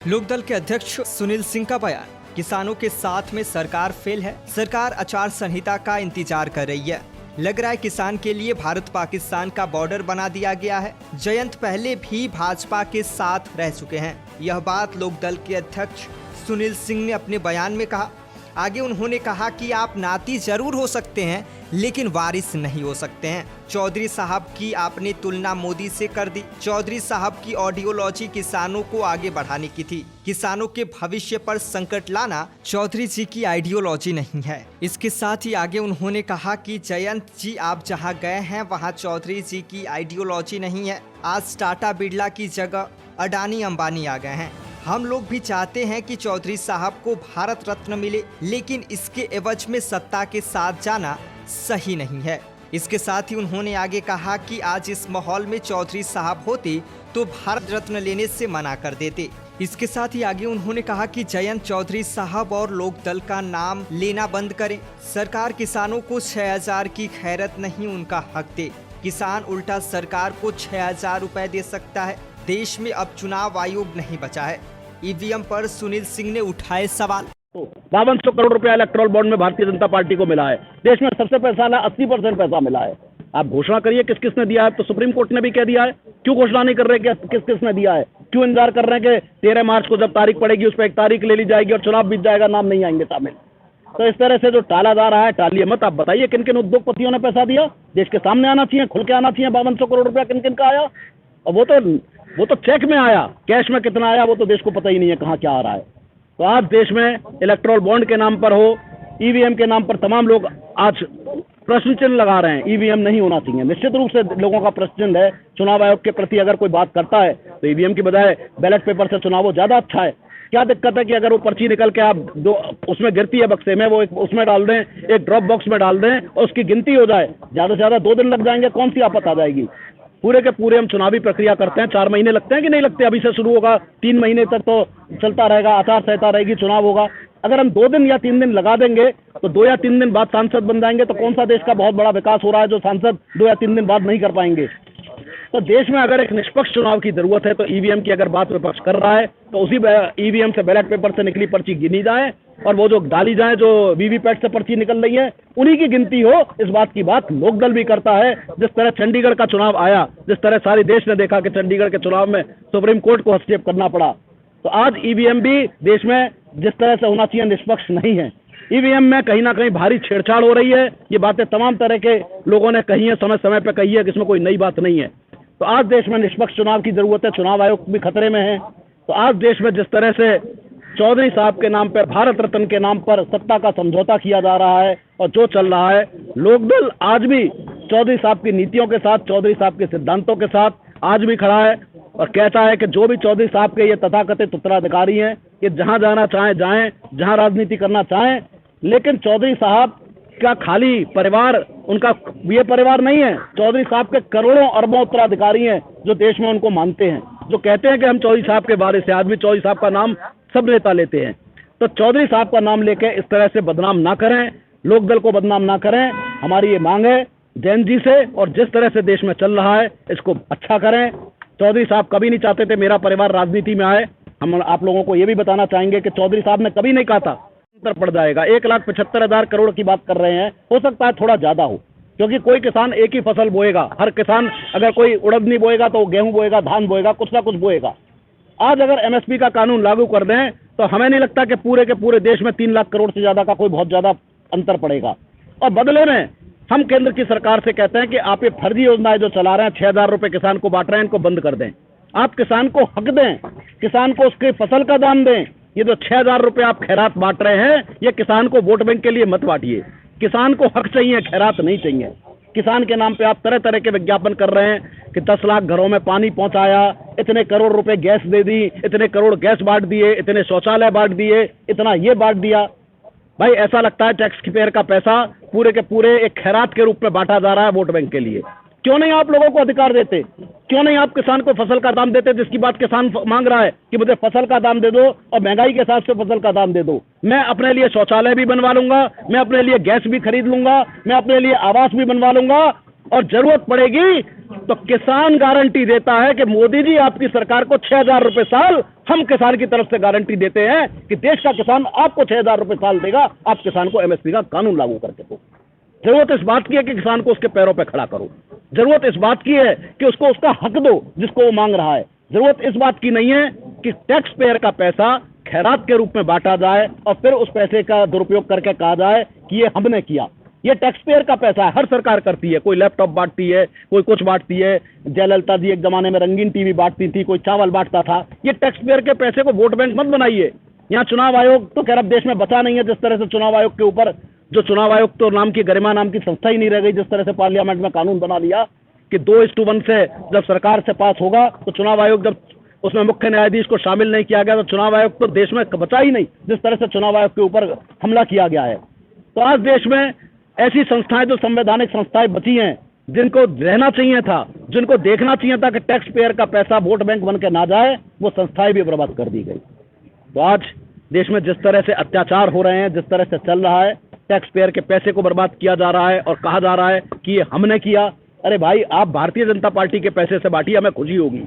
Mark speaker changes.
Speaker 1: लोकदल के अध्यक्ष सुनील सिंह का बयान, किसानों के साथ में सरकार फेल है। सरकार आचार संहिता का इंतजार कर रही है। लग रहा है किसान के लिए भारत पाकिस्तान का बॉर्डर बना दिया गया है। जयंत पहले भी भाजपा के साथ रह चुके हैं। यह बात लोकदल के अध्यक्ष सुनील सिंह ने अपने बयान में कहा। आगे उन्होंने कहा कि आप नाती जरूर हो सकते हैं लेकिन वारिस नहीं हो सकते हैं। चौधरी साहब की आपने तुलना मोदी से कर दी। चौधरी साहब की आइडियोलॉजी किसानों को आगे बढ़ाने की थी। किसानों के भविष्य पर संकट लाना चौधरी जी की आइडियोलॉजी नहीं है। इसके साथ ही आगे उन्होंने कहा कि जयंत जी आप जहां गए हैं वहां चौधरी जी की आइडियोलॉजी नहीं है। आज टाटा बिरला की जगह अडानी अंबानी आ गए हैं। हम लोग भी चाहते हैं कि चौधरी साहब को भारत रत्न मिले, लेकिन इसके एवज में सत्ता के साथ जाना सही नहीं है। इसके साथ ही उन्होंने आगे कहा कि आज इस माहौल में चौधरी साहब होते तो भारत रत्न लेने से मना कर देते। इसके साथ ही आगे उन्होंने कहा कि जयंत चौधरी साहब और लोकदल का नाम लेना बंद करें। सरकार किसानों को 6000 की खैरत नहीं, उनका हक दे। किसान उल्टा सरकार को 6000 रुपए दे सकता है। देश में अब चुनाव आयोग नहीं बचा है। ईवीएम पर सुनील सिंह ने उठाए सवाल।
Speaker 2: 5200 करोड़ रुपया इलेक्ट्रल बॉन्ड में भारतीय जनता पार्टी को मिला है। देश में सबसे पैसा 80% पैसा मिला है। आप घोषणा करिए किस किस ने दिया है। तो सुप्रीम कोर्ट ने भी कह दिया है। क्यों घोषणा नहीं कर रहे कि किस किस ने दिया है? क्यों इंतजार कर रहे हैं कि 13 मार्च को जब तारीख पड़ेगी उस पर एक तारीख ले ली जाएगी और चुनाव बीत जाएगा, नाम नहीं आएंगे शामिल? तो इस तरह से जो टाला जा रहा है, टालिए मत। आप बताइए किन किन उद्योगपतियों ने पैसा दिया? देश के सामने आना चाहिए, खुल के आना चाहिए। 5200 करोड़ रुपया किन किन का आया? और वो तो चेक में आया, कैश में कितना आया वो तो देश को पता ही नहीं है कहाँ क्या आ रहा है। तो आज देश में इलेक्टोरल बॉन्ड के नाम पर हो, ईवीएम के नाम पर तमाम लोग आज प्रश्न चिन्ह लगा रहे हैं। ईवीएम नहीं होना चाहिए। निश्चित रूप से लोगों का प्रश्न चिन्ह है। चुनाव आयोग के प्रति अगर कोई बात करता है तो ईवीएम की बजाय बैलेट पेपर से चुनाव हो ज्यादा अच्छा है। क्या दिक्कत है कि अगर वो पर्ची निकल के आप दो उसमें गिरती है बक्से में, वो उसमें डाल दें, एक ड्रॉप बॉक्स में डाल दें और उसकी गिनती हो जाए। ज्यादा से ज्यादा 2 दिन लग जाएंगे, कौन सी आफत आ जाएगी? पूरे के पूरे हम चुनावी प्रक्रिया करते हैं। 4 महीने लगते हैं कि नहीं लगते? अभी से शुरू होगा, 3 महीने तक तो चलता रहेगा, आचार संहिता रहेगी, चुनाव होगा। अगर हम 2 दिन या 3 दिन लगा देंगे तो 2 या 3 दिन बाद सांसद बन जाएंगे। तो कौन सा देश का बहुत बड़ा विकास हो रहा है जो सांसद 2 या 3 दिन बाद नहीं कर पाएंगे? तो देश में अगर एक निष्पक्ष चुनाव की जरूरत है तो ईवीएम की अगर बात विपक्ष कर रहा है तो उसी ईवीएम से बैलेट पेपर से निकली पर्ची गिनी जाए और वो जो डाली जाए, जो वीवीपैट से पर्ची निकल रही है, उन्हीं की गिनती हो। इस बात की बात लोकदल भी करता है। जिस तरह चंडीगढ़ का चुनाव आया, जिस तरह सारे देश ने देखा कि चंडीगढ़ के चुनाव में सुप्रीम कोर्ट को हस्तक्षेप करना पड़ा, तो आज ईवीएम भी देश में जिस तरह से होना चाहिए निष्पक्ष नहीं है। ईवीएम में कहीं ना कहीं भारी छेड़छाड़ हो रही है। ये बातें तमाम तरह के लोगों ने कही है, समय समय पर कही है, कि इसमें कोई नई बात नहीं है। तो आज देश में निष्पक्ष चुनाव की जरूरत है। चुनाव आयोग भी खतरे में है। तो आज देश में जिस तरह से चौधरी साहब के नाम पर, भारत रत्न के नाम पर सत्ता का समझौता किया जा रहा है और जो चल रहा है, लोकदल आज भी चौधरी साहब की नीतियों के साथ, चौधरी साहब के सिद्धांतों के साथ आज भी खड़ा है और कहता है कि जो भी चौधरी साहब के ये तथाकथित उत्तराधिकारी हैं, ये जहां जाना चाहें जाएं, जहां राजनीति करना चाहें, लेकिन चौधरी साहब का खाली परिवार उनका ये परिवार नहीं है। चौधरी साहब के करोड़ों अरबों उत्तराधिकारी हैं जो देश में उनको मानते हैं, जो कहते हैं कि हम चौधरी साहब के बारे से। आज भी चौधरी साहब का नाम सब नेता लेते हैं। तो चौधरी साहब का नाम लेके इस तरह से बदनाम ना करें, लोकदल को बदनाम ना करें। हमारी ये मांग है जैन जी से, और जिस तरह से देश में चल रहा है इसको अच्छा करें। चौधरी साहब कभी नहीं चाहते थे मेरा परिवार राजनीति में आए। हम आप लोगों को ये भी बताना चाहेंगे कि चौधरी साहब ने कभी नहीं कहा था पड़ जाएगा। 1,75,000 करोड़ की बात कर रहे हैं। हो सकता है थोड़ा ज्यादा हो, क्योंकि कोई किसान एक ही फसल बोएगा। हर किसान अगर कोई उड़द नहीं बोएगा तो गेहूं बोएगा, धान बोएगा, कुछ ना कुछ बोएगा। आज अगर एमएसपी का कानून लागू कर दें तो हमें नहीं लगता कि पूरे के पूरे देश में 3 लाख करोड़ से ज्यादा का कोई बहुत ज्यादा अंतर पड़ेगा। और बदले में हम केंद्र की सरकार से कहते हैं कि आप ये फर्जी योजनाएं जो चला रहे हैं, 6000 रुपए किसान को बांट रहे हैं, इनको बंद कर दें। आप किसान को हक दें, किसान को उसके फसल का दाम दें। ये जो 6000 रुपए आप खैरात बांट रहे हैं, ये किसान को वोट बैंक के लिए मत बांटिए। किसान को हक चाहिए, खैरात नहीं चाहिए। किसान के नाम पे आप तरह तरह के विज्ञापन कर रहे हैं कि 10 लाख घरों में पानी पहुंचाया, इतने करोड़ रुपए गैस दे दी, इतने करोड़ गैस बांट दिए, इतने शौचालय बांट दिए, इतना ये बांट दिया। भाई ऐसा लगता है टैक्स की पेयर का पैसा पूरे के पूरे एक खैरात के रूप में बांटा जा रहा है वोट बैंक के लिए। क्यों नहीं आप लोगों को अधिकार देते? क्यों नहीं आप किसान को फसल का दाम देते, जिसकी बात किसान मांग रहा है कि मुझे फसल का दाम दे दो और महंगाई के हिसाब से फसल का दाम दे दो। मैं अपने लिए शौचालय भी बनवा लूंगा, मैं अपने लिए गैस भी खरीद लूंगा, मैं अपने लिए आवास भी बनवा लूंगा, और जरूरत पड़ेगी तो किसान गारंटी देता है कि मोदी जी आपकी सरकार को 6,000 रुपए साल, हम किसान की तरफ से गारंटी देते हैं कि देश का किसान आपको 6,000 रुपए साल देगा, आप किसान को एमएसपी का कानून लागू करके दो। जरूरत इस बात की है कि किसान को उसके पैरों पर खड़ा करो, जरूरत इस बात की है कि उसको उसका हक दो जिसको वो मांग रहा है। जरूरत इस बात की नहीं है कि टैक्स पेयर का पैसा खैरात के रूप में बांटा जाए और फिर उस पैसे का दुरुपयोग करके कहा जाए कि ये हमने किया। ये टैक्स पेयर का पैसा है, हर सरकार करती है, कोई लैपटॉप बांटती है, कोई कुछ बांटती है। जयललिता जी एक जमाने में रंगीन टीवी बांटती थी, कोई चावल बांटता था। ये टैक्स पेयर के पैसे को वोट बैंक मत बनाइए। यहाँ चुनाव आयोग तो खैर अब देश में बचा नहीं है, जिस तरह से चुनाव आयोग के ऊपर, जो चुनाव आयोग तो नाम की गरिमा नाम की संस्था ही नहीं रह गई, जिस तरह से पार्लियामेंट में कानून बना लिया कि 2:1 से जब सरकार से पास होगा तो चुनाव आयोग, जब उसमें मुख्य न्यायाधीश को शामिल नहीं किया गया तो चुनाव आयोग तो देश में बचा ही नहीं, जिस तरह से चुनाव आयोग के ऊपर हमला किया गया है। तो आज देश में ऐसी संस्थाएं जो संवैधानिक संस्थाएं बची हैं, जिनको रहना चाहिए था, जिनको देखना चाहिए था कि टैक्स पेयर का पैसा वोट बैंक बन के ना जाए, वो संस्थाएं भी बर्बाद कर दी गई। तो आज देश में जिस तरह से अत्याचार हो रहे हैं, जिस तरह से चल रहा है, टैक्स पेयर के पैसे को बर्बाद किया जा रहा है और कहा जा रहा है कि ये हमने किया। अरे भाई, आप भारतीय जनता पार्टी के पैसे से बांटिए, हमें खुशी होगी।